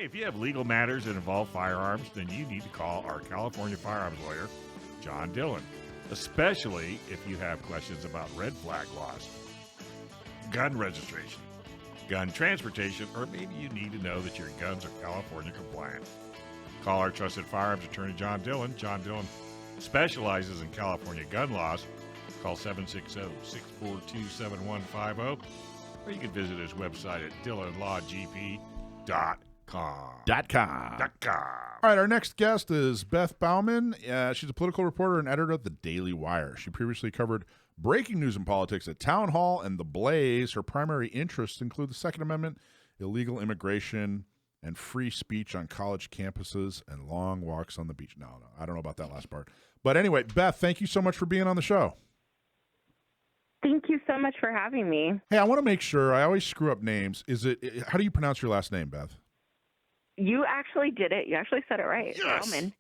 Hey, if you have legal matters that involve firearms, then you need to call our California firearms lawyer, John Dillon, especially if you have questions about red flag laws, gun registration, gun transportation, or maybe you need to know that your guns are California compliant. Call our trusted firearms attorney, John Dillon. John Dillon specializes in California gun laws. Call 760-642-7150, or you can visit his website at dillonlawgp.com. All right, our next guest is Beth Baumann. She's a political reporter and editor at The Daily Wire. She previously covered breaking news and politics at Town Hall and The Blaze. Her primary interests include the Second Amendment, illegal immigration, and free speech on college campuses and long walks on the beach. No, I don't know about that last part. But anyway, Beth, thank you so much for being on the show. Thank you so much for having me. Hey, I want to make sure. I always screw up names. How do you pronounce your last name, Beth? You actually did it. You actually said it right. Yes. Baumann.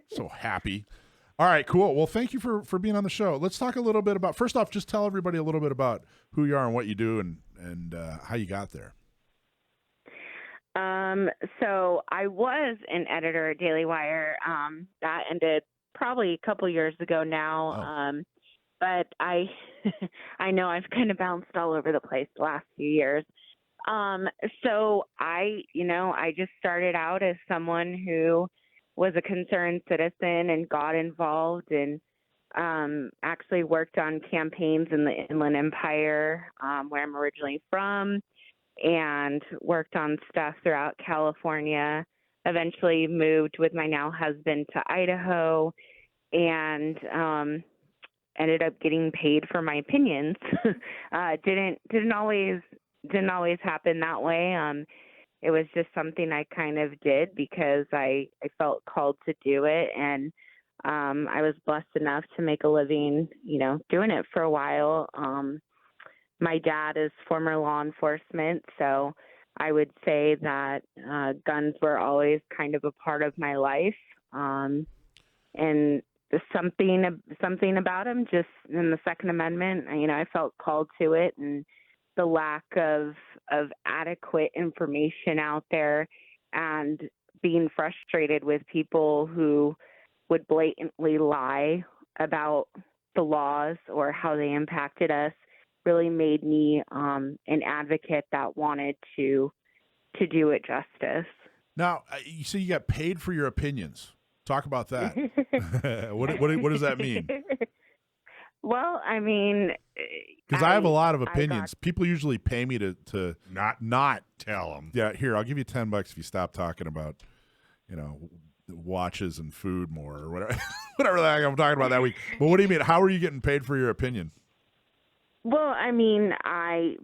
So happy. All right, cool. Well, thank you for being on the show. Let's talk a little bit about, first off, just tell everybody a little bit about who you are and what you do and how you got there. So I was an editor at Daily Wire. That ended probably a couple years ago now. Oh. But I know I've kind of bounced all over the place the last few years. So I just started out as someone who was a concerned citizen and got involved and actually worked on campaigns in the Inland Empire, where I'm originally from, and worked on stuff throughout California. Eventually moved with my now husband to Idaho, and ended up getting paid for my opinions. Didn't always happen that way. It was just something I kind of did because I felt called to do it, and I was blessed enough to make a living, doing it for a while. My dad is former law enforcement, so I would say that guns were always kind of a part of my life, and something about them, just in the Second Amendment, I felt called to it, and the lack of adequate information out there, and being frustrated with people who would blatantly lie about the laws or how they impacted us, really made me an advocate that wanted to do it justice. Now, you say you got paid for your opinions. Talk about that. What does that mean? Well, I mean, because I have a lot of opinions. People usually pay me to not tell them. Yeah, here, I'll give you $10 if you stop talking about, watches and food more or whatever. Whatever the heck I'm talking about that week. But what do you mean? How are you getting paid for your opinion? Well, I mean, I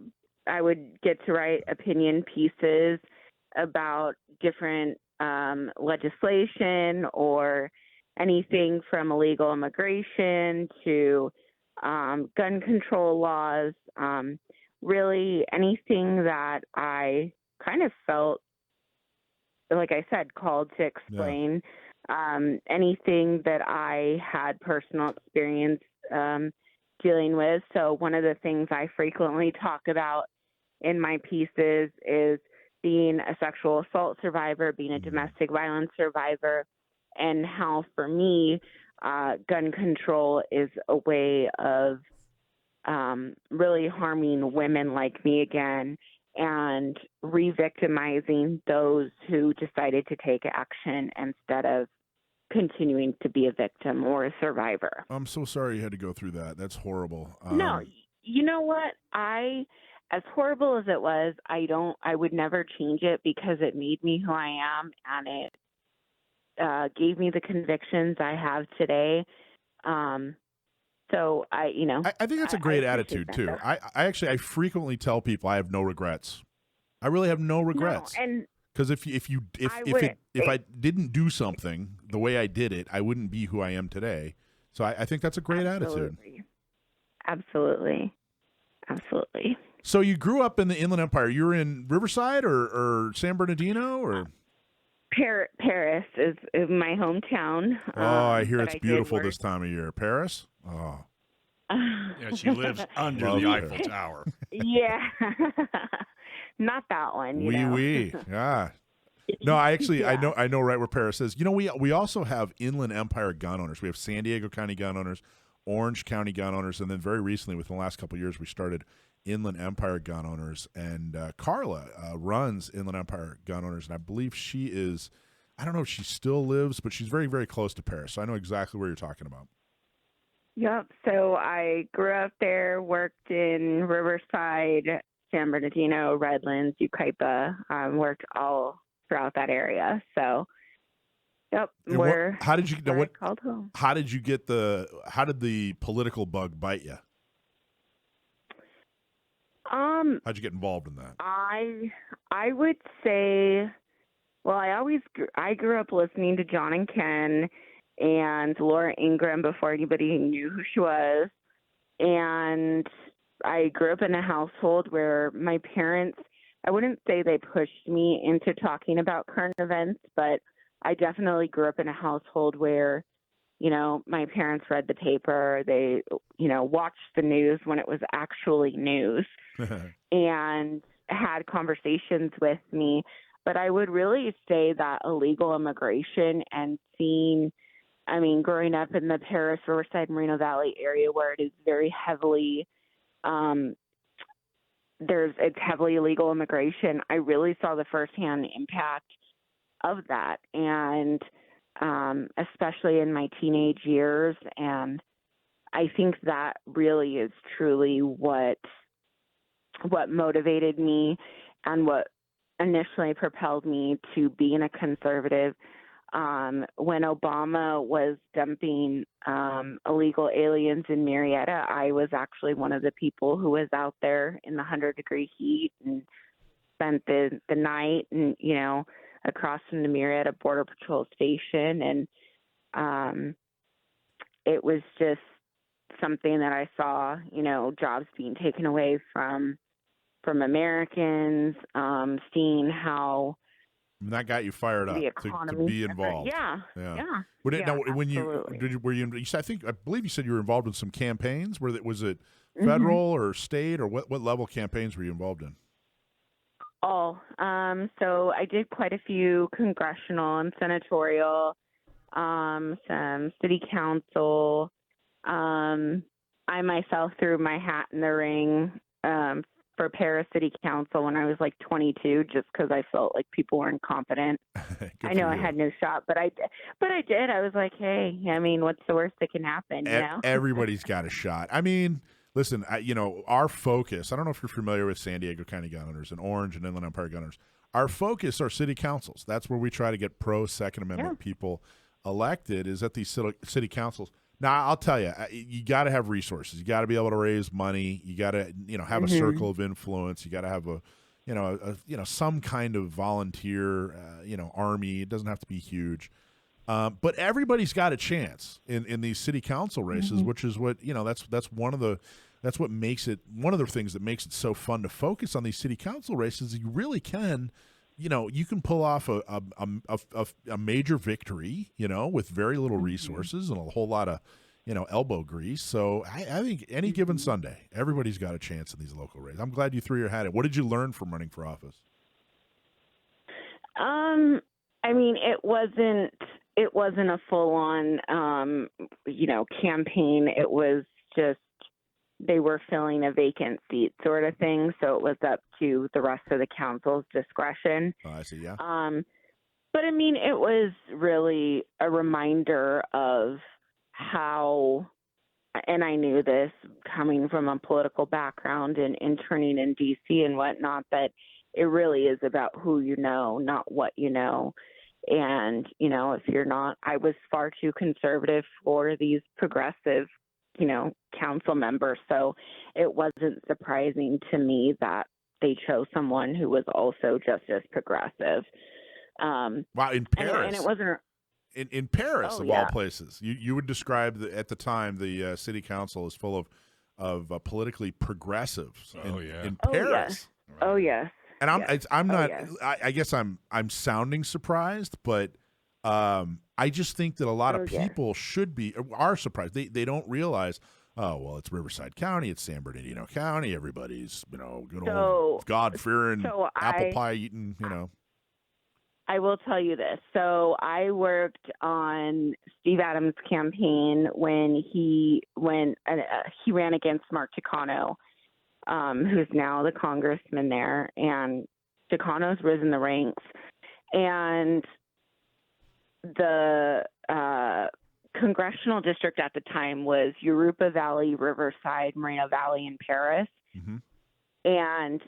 would get to write opinion pieces about different legislation or anything from illegal immigration to gun control laws, really anything that I kind of felt, like I said, called to explain. Anything that I had personal experience dealing with. So one of the things I frequently talk about in my pieces is being a sexual assault survivor, being a domestic violence survivor, and how, for me, gun control is a way of really harming women like me again and re-victimizing those who decided to take action instead of continuing to be a victim or a survivor. I'm so sorry you had to go through that. That's horrible. No, you know what? As horrible as it was, I would never change it because it made me who I am, and it gave me the convictions I have today. So I think that's a great attitude too. I frequently tell people I have no regrets. I really have no regrets. No, and because if I didn't do something the way I did it, I wouldn't be who I am today. So I think that's a great attitude. Absolutely. So you grew up in the Inland Empire. You were in Riverside or San Bernardino or? Paris is my hometown. Oh, I hear it's beautiful this time of year. Paris? Oh. Yeah, she lives under the Eiffel Tower. Yeah. Not that one. Oui. Yeah. No, I actually Yeah. I know right where Paris is. You know, we also have Inland Empire gun owners. We have San Diego County gun owners, Orange County gun owners, and then very recently, within the last couple of years, we started Inland Empire gun owners. And Carla runs Inland Empire gun owners, and I believe she is. I don't know if she still lives, but she's very, very close to Paris. So I know exactly where you're talking about. Yep. So I grew up there, worked in Riverside, San Bernardino, Redlands, Yucaipa, worked all throughout that area. So, yep, And how did you know what? called home. How did you get how did the political bug bite you? How'd you get involved in that? I would say, well, I grew up listening to John and Ken and Laura Ingraham before anybody knew who she was. And I grew up in a household where my parents, I wouldn't say they pushed me into talking about current events, but I definitely grew up in a household where, you know, my parents read the paper, they, you know, watched the news when it was actually news and had conversations with me. But I would really say that illegal immigration and seeing, I mean, growing up in the Paris, Riverside, Moreno Valley area where it is very heavily, it's heavily illegal immigration, I really saw the firsthand impact of that. And especially in my teenage years. And I think that really is truly what motivated me and what initially propelled me to being a conservative. When Obama was dumping illegal aliens in Marietta, I was actually one of the people who was out there in the 100-degree heat and spent the night and, you know, across from the Marietta Border Patrol station. And it was just something that I saw, you know, jobs being taken away from Americans, seeing how And that got you fired up to be involved. Yeah. Now, when I believe you said you were involved in some campaigns. Was it federal or state, or what level campaigns were you involved in? So I did quite a few congressional and senatorial, some city council. I myself threw my hat in the ring for Paris City Council when I was like 22, just because I felt like people were incompetent. I know I had no shot, but I did. I was like, hey, I mean, what's the worst that can happen? You know? Everybody's got a shot. I mean, listen, our focus, I don't know if you're familiar with San Diego County gun owners and Orange and Inland Empire gun owners. Our focus are city councils. That's where we try to get pro-Second Amendment people elected, is at these city councils. Now, I'll tell you, you got to have resources. You got to be able to raise money. You got to, have a circle of influence. You got to have some kind of volunteer, army. It doesn't have to be huge. But everybody's got a chance in these city council races, which is what, that's one of the things that makes it so fun to focus on these city council races. You really can, you can pull off a major victory, with very little resources and a whole lot of, elbow grease. So I think any given Sunday, everybody's got a chance in these local races. I'm glad you threw your hat in. What did you learn from running for office? I mean, it wasn't a full-on, campaign. It was just they were filling a vacant seat sort of thing, so it was up to the rest of the council's discretion. Oh, I see, yeah. But, I mean, it was really a reminder of how, and I knew this coming from a political background and interning in D.C. and whatnot, that it really is about who you know, not what you know. And, if you're not, I was far too conservative for these progressive, council members. So it wasn't surprising to me that they chose someone who was also just as progressive. Wow, in Paris. And it wasn't. In Paris, of all places. You would describe, at the time, the city council is full of politically progressives in Paris. Yes. Oh, yes. And I'm not. I guess I'm sounding surprised, but I just think that a lot of people are surprised. They don't realize. Oh well, it's Riverside County, it's San Bernardino County. Everybody's good old God-fearing, apple pie eating. I will tell you this. So I worked on Steve Adams' campaign when he ran against Mark Takano, who's now the congressman there, and Takano's risen the ranks. And the congressional district at the time was Yoruba Valley, Riverside, Moreno Valley, and Paris. Mm-hmm. And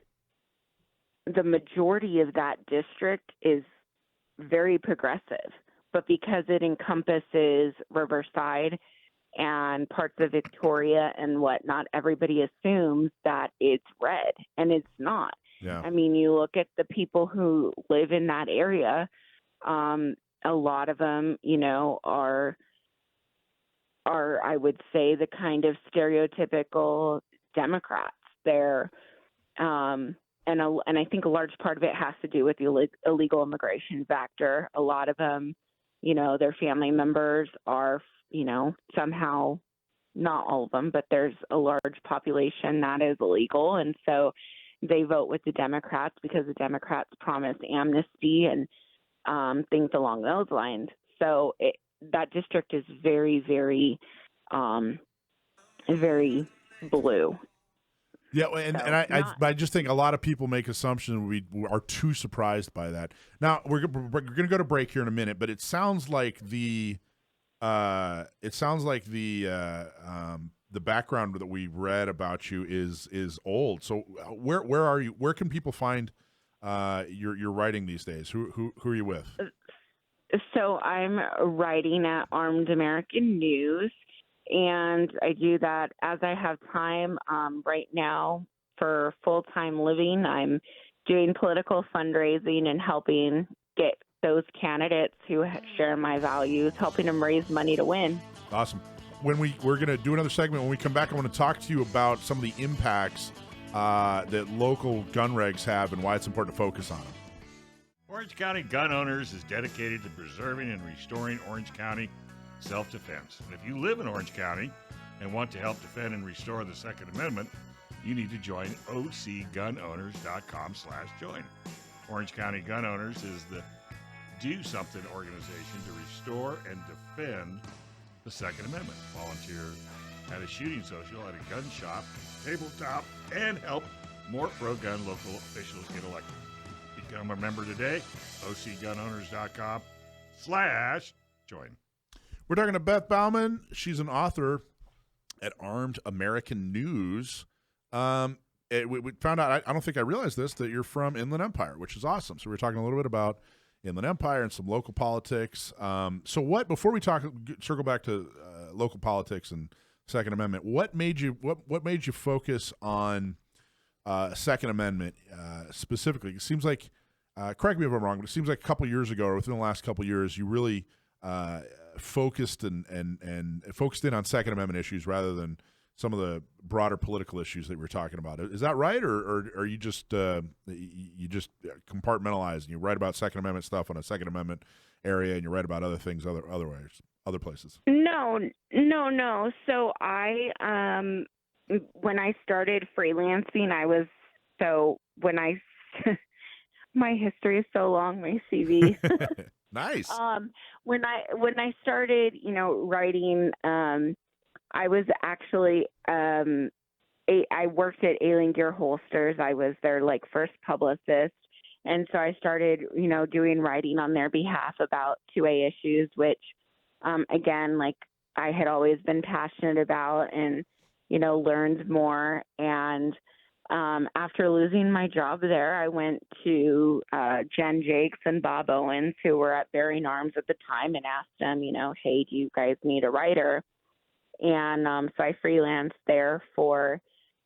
the majority of that district is very progressive, but because it encompasses Riverside and parts of Victoria and whatnot, everybody assumes that it's red, and it's not. Yeah. I mean, you look at the people who live in that area, a lot of them, are I would say the kind of stereotypical Democrats. They're and I think a large part of it has to do with the illegal immigration factor. A lot of them, their family members are, somehow, not all of them, but there's a large population that is illegal. And so they vote with the Democrats because the Democrats promise amnesty and things along those lines. So that district is very, very, very blue. Yeah, and I just think a lot of people make assumptions. We are too surprised by that. Now we're going to go to break here in a minute, but it sounds like the background that we read about you is old. So where are you? Where can people find your writing these days? Who are you with? So I'm writing at Armed American News. And I do that as I have time. Right now, for full-time living, I'm doing political fundraising and helping get those candidates who share my values, helping them raise money to win. Awesome. We're going to do another segment. When we come back, I want to talk to you about some of the impacts that local gun regs have and why it's important to focus on them. Orange County Gun Owners is dedicated to preserving and restoring Orange County self-defense. And if you live in Orange County and want to help defend and restore the Second Amendment, you need to join OCGunowners.com/join. Orange County Gun Owners is the do something organization to restore and defend the Second Amendment. Volunteer at a shooting social, at a gun shop, tabletop, and help more pro-gun local officials get elected. Become a member today, OCGunowners.com/join. We're talking to Beth Baumann. She's an author at Armed American News. We found out, I don't think I realized this, that you're from Inland Empire, which is awesome. So we're talking a little bit about Inland Empire and some local politics. So before we circle back to local politics and Second Amendment, what made you focus on Second Amendment specifically? It seems like, correct me if I'm wrong, but it seems like a couple years ago, or within the last couple of years, you really focused and focused in on Second Amendment issues rather than some of the broader political issues that we're talking about. Is that right, or are you just compartmentalize and you write about Second Amendment stuff on a Second Amendment area and you write about other things other places? No. So I when I started freelancing, my history is so long, my CV. Nice. When I started, writing, I was actually I worked at Alien Gear Holsters. I was their first publicist, and so I started, doing writing on their behalf about 2A issues, which again, I had always been passionate about and learned more. And after losing my job there, I went to Jen Jakes and Bob Owens, who were at Bearing Arms at the time, and asked them, hey, do you guys need a writer? And so I freelanced there for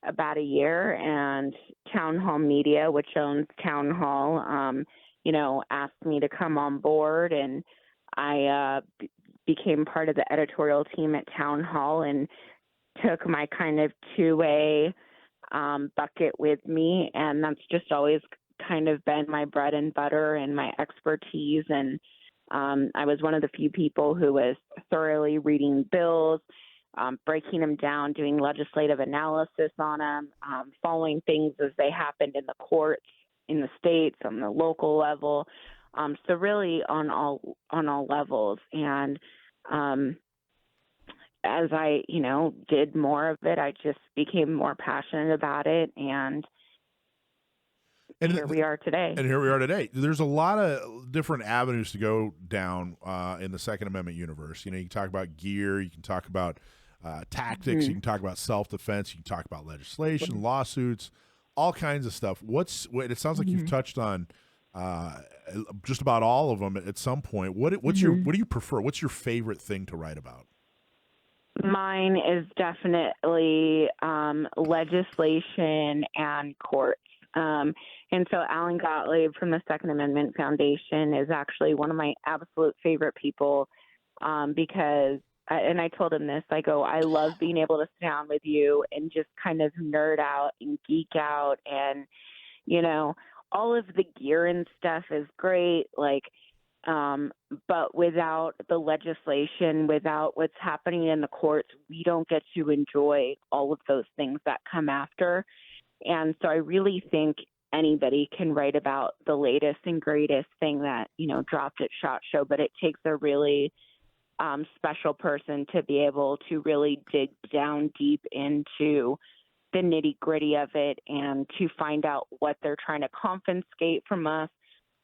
about a year, and Town Hall Media, which owns Town Hall, asked me to come on board, and I became part of the editorial team at Town Hall and took my kind of 2A bucket with me, and that's just always kind of been my bread and butter and my expertise. And I was one of the few people who was thoroughly reading bills, breaking them down, doing legislative analysis on them, following things as they happened in the courts, in the states, on the local level, So really on all levels. And as I, did more of it, I just became more passionate about it, and here we are today. And here we are today. There's a lot of different avenues to go down in the Second Amendment universe. You can talk about gear, you can talk about tactics, you can talk about self-defense, you can talk about legislation, lawsuits, all kinds of stuff. It sounds like you've touched on just about all of them at some point. What do you prefer? What's your favorite thing to write about? Mine is definitely legislation and courts. And so Alan Gottlieb from the Second Amendment Foundation is actually one of my absolute favorite people because, and I told him this, I go, I love being able to sit down with you and just kind of nerd out and geek out. And, all of the gear and stuff is great. But without the legislation, without what's happening in the courts, we don't get to enjoy all of those things that come after. And so I really think anybody can write about the latest and greatest thing that, dropped at SHOT Show, but it takes a really special person to be able to really dig down deep into the nitty-gritty of it and to find out what they're trying to confiscate from us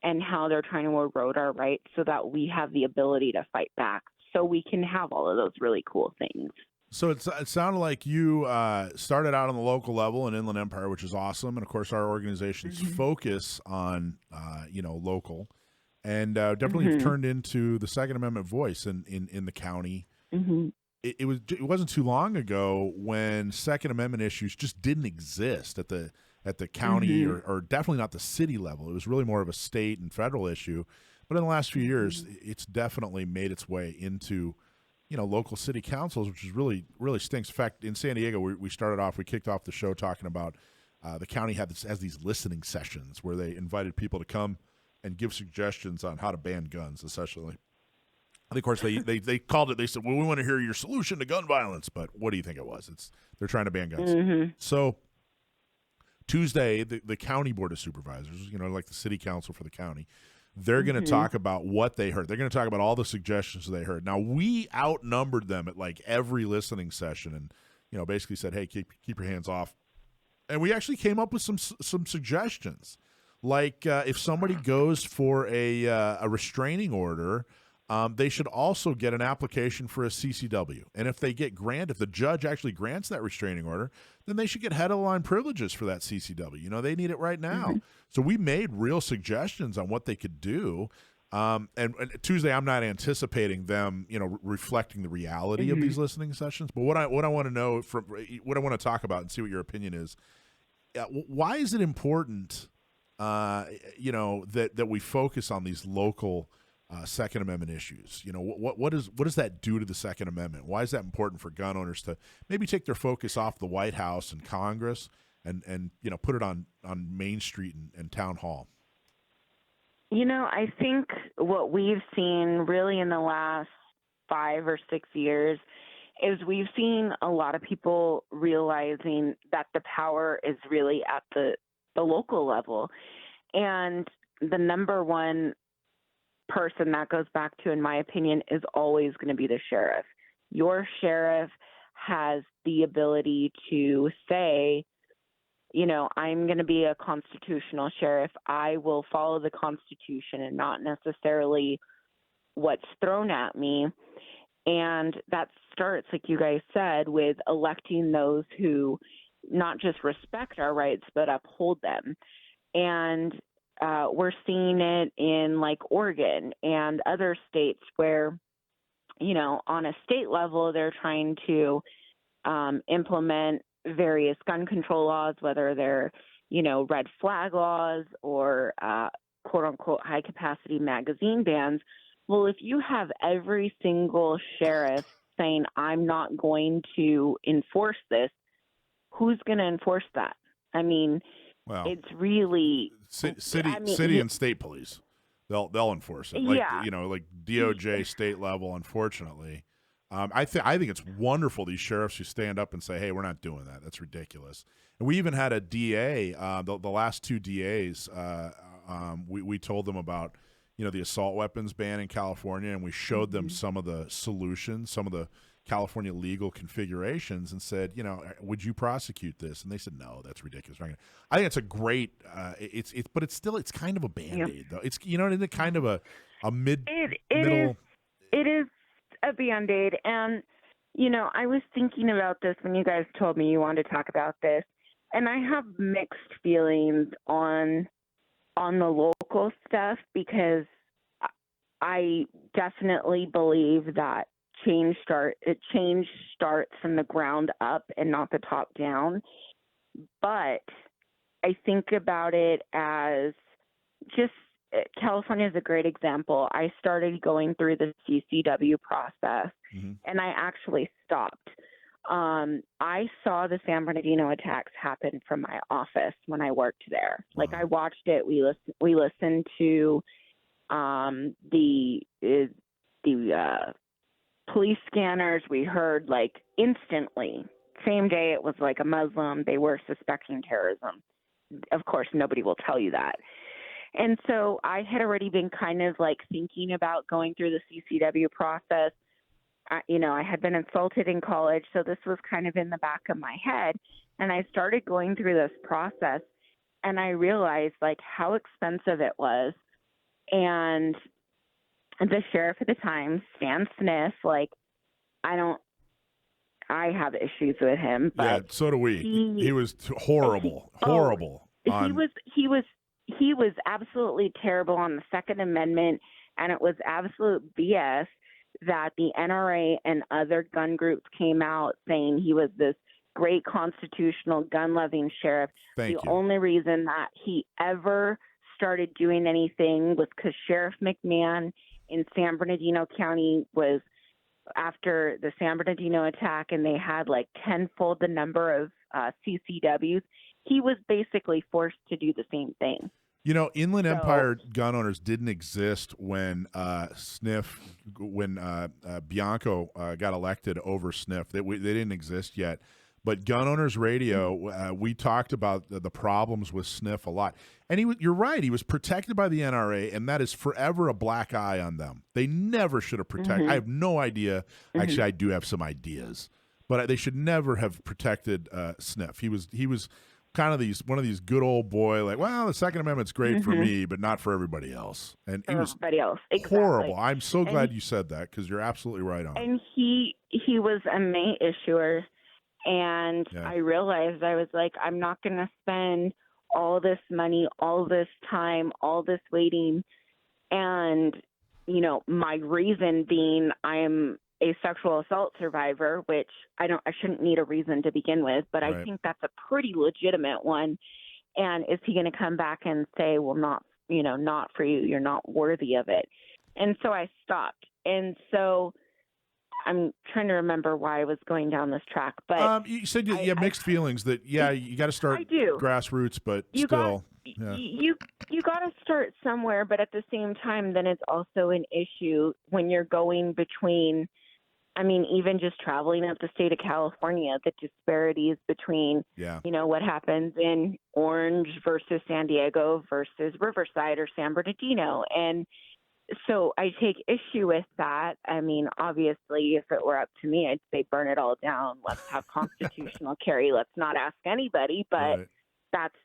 and how they're trying to erode our rights so that we have the ability to fight back so we can have all of those really cool things. So it sounded like you started out on the local level in Inland Empire, which is awesome. And, of course, our organization's focus on, local. And definitely you've turned into the Second Amendment voice in the county. It wasn't too long ago when Second Amendment issues just didn't exist at the county or definitely not the city level. It was really more of a state and federal issue. But in the last few years, it's definitely made its way into, local city councils, which is really, really stinks. In fact, in San Diego, we kicked off the show talking about the county has these listening sessions where they invited people to come and give suggestions on how to ban guns, essentially. And of course, they called it, they said, well, we want to hear your solution to gun violence. But what do you think it was? They're trying to ban guns. So Tuesday, the county board of supervisors, like the city council for the county, they're going to talk about what they heard. They're going to talk about all the suggestions they heard. Now, we outnumbered them at like every listening session and, basically said, hey, keep your hands off. And we actually came up with some suggestions. Like if somebody goes for a restraining order, they should also get an application for a CCW. And if the judge actually grants that restraining order, then they should get head-of-the-line privileges for that CCW. They need it right now. So we made real suggestions on what they could do. And Tuesday, I'm not anticipating them, reflecting the reality of these listening sessions. But what I want to know, what I want to talk about and see what your opinion is, why is it important, that we focus on these local Second Amendment issues? What does that do to the Second Amendment? Why is that important for gun owners to maybe take their focus off the White House and Congress and put it on Main Street and Town Hall? I think what we've seen really in the last 5 or 6 years is we've seen a lot of people realizing that the power is really at the local level. And the number one person that goes back to, in my opinion, is always going to be the sheriff. Your sheriff has the ability to say, I'm going to be a constitutional sheriff. I will follow the Constitution and not necessarily what's thrown at me. And that starts, like you guys said, with electing those who not just respect our rights, but uphold them. And we're seeing it in like Oregon and other states where, on a state level, they're trying to implement various gun control laws, whether they're, red flag laws or quote unquote high capacity magazine bans. Well, if you have every single sheriff saying, I'm not going to enforce this, who's going to enforce that? I mean, it's really city and state police. They'll enforce it. Like DOJ state level. Unfortunately, I think it's wonderful these sheriffs who stand up and say, "Hey, we're not doing that. That's ridiculous." And we even had a DA. The last 2 DAs. We told them about the assault weapons ban in California, and we showed them some of the solutions, some of the California legal configurations, and said, would you prosecute this? And they said, no, that's ridiculous. I think it's a great, but it's kind of a Band-Aid though. It's, isn't it kind of a middle? It is a Band-Aid. And, I was thinking about this when you guys told me you wanted to talk about this, and I have mixed feelings on the local stuff, because I definitely believe that change starts from the ground up and not the top down. But I think about it as just California is a great example. I started going through the CCW process, and I actually stopped. I saw the San Bernardino attacks happen from my office when I worked there. Like, I watched it. We listened to the police scanners. We heard, like, instantly, same day it was like a Muslim. They were suspecting terrorism. Of course, nobody will tell you that. And so I had already been kind of like thinking about going through the CCW process. I had been insulted in college, so this was kind of in the back of my head. And I started going through this process, and I realized, like, how expensive it was. And the sheriff at the time, Stan Smith, like, I have issues with him. But yeah, so do we. He was horrible. He was absolutely terrible on the Second Amendment, and it was absolute BS that the NRA and other gun groups came out saying he was this great constitutional gun-loving sheriff. The only reason that he ever started doing anything was because Sheriff McMahon in San Bernardino County was after the San Bernardino attack, and they had like tenfold the number of CCWs. He was basically forced to do the same thing. Inland Empire gun owners didn't exist when Bianco got elected over Sniff. They didn't exist yet. But Gun Owners Radio, we talked about the problems with Sniff a lot. And you're right, he was protected by the NRA, and that is forever a black eye on them. They never should have protected. I have no idea. Actually, I do have some ideas. But they should never have protected Sniff. He was kind of one of these good old boy, like, well, the Second Amendment's great for me, but not for everybody else. And he was exactly. horrible. I'm so glad you said that, because you're absolutely right on. And he was a May issuer, and I realized, I was like, I'm not going to spend all this money, all this time, all this waiting. And, my reason being, I'm a sexual assault survivor, which I shouldn't need a reason to begin with, but I think that's a pretty legitimate one. And is he going to come back and say, well, not for you, you're not worthy of it? And so I stopped. And so I'm trying to remember why I was going down this track, but you said you have mixed feelings that, you got to start grassroots, but you got to start somewhere. But at the same time, then it's also an issue when you're going between, even just traveling up the state of California, the disparities between, what happens in Orange versus San Diego versus Riverside or San Bernardino. And so I take issue with that. Obviously, if it were up to me, I'd say burn it all down. Let's have constitutional carry. Let's not ask anybody. But that's,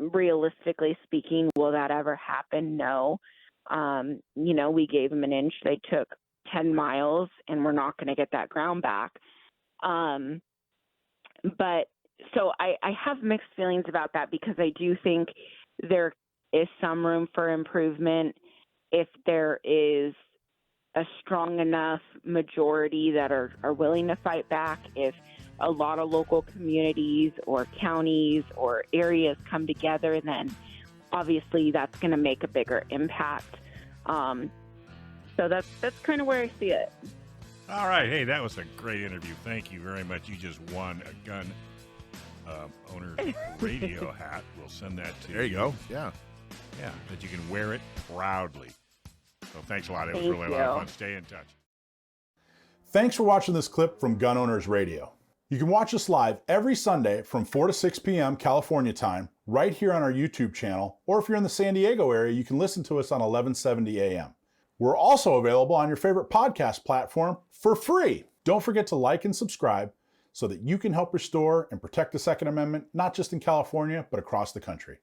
realistically speaking, will that ever happen? No. We gave them an inch. They took 10 miles, and we're not going to get that ground back. But so I have mixed feelings about that, because I do think there is some room for improvement if there is a strong enough majority that are willing to fight back. If a lot of local communities or counties or areas come together, then obviously that's going to make a bigger impact. So that's kind of where I see it. All right. Hey, that was a great interview. Thank you very much. You just won a Gun Owners Radio hat. We'll send that to you. There you go. Yeah. Yeah, that you can wear it proudly. So thanks a lot. It was really a lot of fun. Stay in touch. Thanks for watching this clip from Gun Owners Radio. You can watch us live every Sunday from 4 to 6 p.m. California time, right here on our YouTube channel, or if you're in the San Diego area, you can listen to us on 1170 a.m. We're also available on your favorite podcast platform for free. Don't forget to like and subscribe so that you can help restore and protect the Second Amendment, not just in California, but across the country.